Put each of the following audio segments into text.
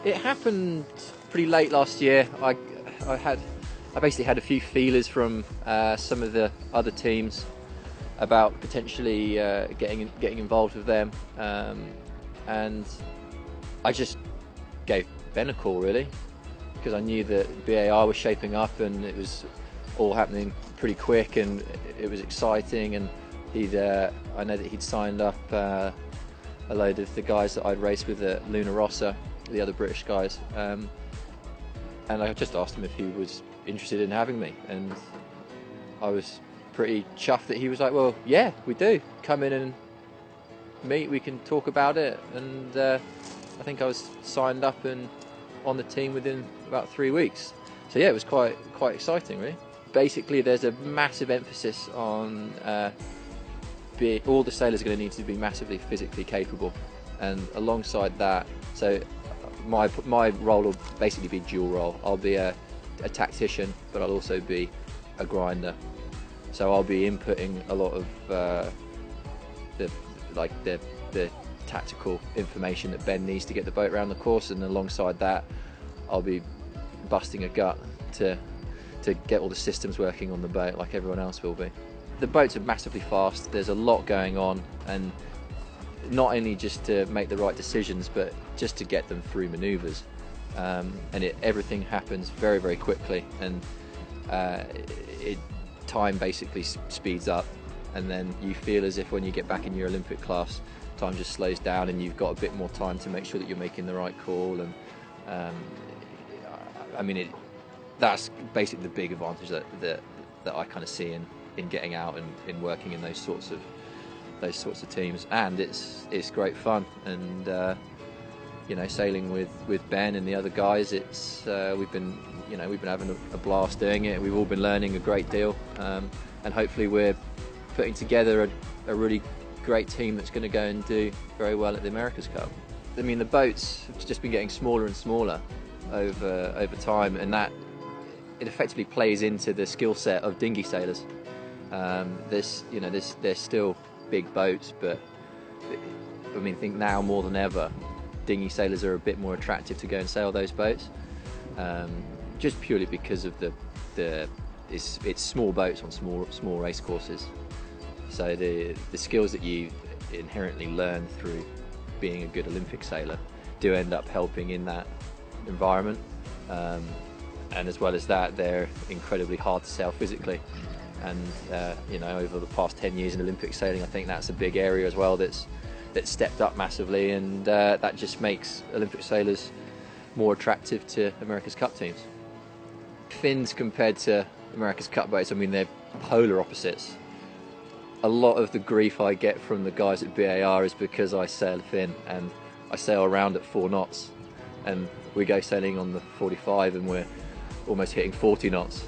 It happened pretty late last year. I basically had a few feelers from some of the other teams about potentially getting involved with them, and I just gave Ben a call really, because I knew that BAR was shaping up and it was all happening pretty quick and it was exciting, and I know that he'd signed up a load of the guys that I'd raced with at Luna Rossa, the other British guys, and I just asked him if he was interested in having me, and I was pretty chuffed that he was like, well, yeah, we do, come in and meet, we can talk about it, and I think I was signed up and on the team within about 3 weeks. So yeah, it was quite exciting really. Basically there's a massive emphasis on all the sailors are going to need to be massively physically capable, and alongside that, so my role will basically be dual role. I'll be a tactician, but I'll also be a grinder. So I'll be inputting a lot of the tactical information that Ben needs to get the boat around the course, and alongside that I'll be busting a gut to get all the systems working on the boat like everyone else will be. The boats are massively fast, there's a lot going on, and not only just to make the right decisions but just to get them through manoeuvres, and everything happens very, very quickly, and time basically speeds up, and then you feel as if when you get back in your Olympic class, time just slows down and you've got a bit more time to make sure that you're making the right call. And I mean, that's basically the big advantage that I kind of see in getting out and in working in those sorts of teams. And it's great fun, and you know, sailing with Ben and the other guys, we've been having a blast doing it. We've all been learning a great deal, and hopefully we're putting together a really great team that's going to go and do very well at the America's Cup. I mean, the boats have just been getting smaller and smaller over time, and that it effectively plays into the skill set of dinghy sailors. They're still big boats, but I mean, I think now more than ever, dinghy sailors are a bit more attractive to go and sail those boats, just purely because of it's small boats on small race courses. So the skills that you inherently learn through being a good Olympic sailor do end up helping in that environment, and as well as that, they're incredibly hard to sail physically. And you know, over the past 10 years in Olympic sailing, I think that's a big area as well that's stepped up massively, and that just makes Olympic sailors more attractive to America's Cup teams. Fins compared to America's Cup boats, I mean, they're polar opposites. A lot of the grief I get from the guys at BAR is because I sail a fin and I sail around at 4 knots, and we go sailing on the 45 and we're almost hitting 40 knots.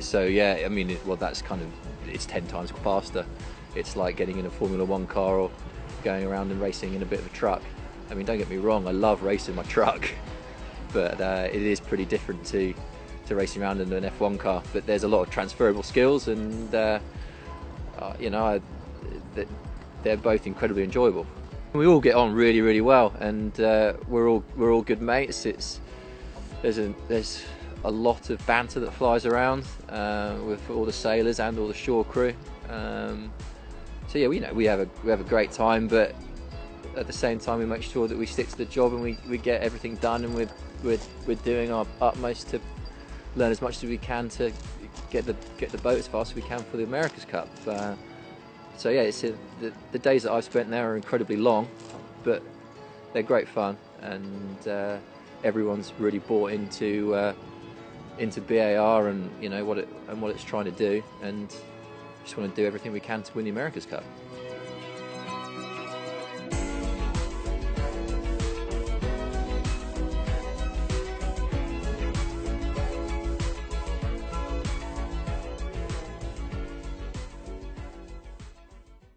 So yeah, I mean, that's it's 10 times faster. It's like getting in a Formula 1 car or going around and racing in a bit of a truck. I mean, don't get me wrong, I love racing my truck, but it is pretty different to racing around in an F1 car. But there's a lot of transferable skills, and you know, they're both incredibly enjoyable. We all get on really, really well, and we're all good mates. There's a lot of banter that flies around with all the sailors and all the shore crew. So yeah, we have a great time, but at the same time we make sure that we stick to the job and we get everything done, and we're doing our utmost to learn as much as we can to get the boat as fast as we can for the America's Cup. So yeah, the days that I've spent there are incredibly long, but they're great fun, and everyone's really bought into BAR and what it's trying to do, and just want to do everything we can to win the America's Cup.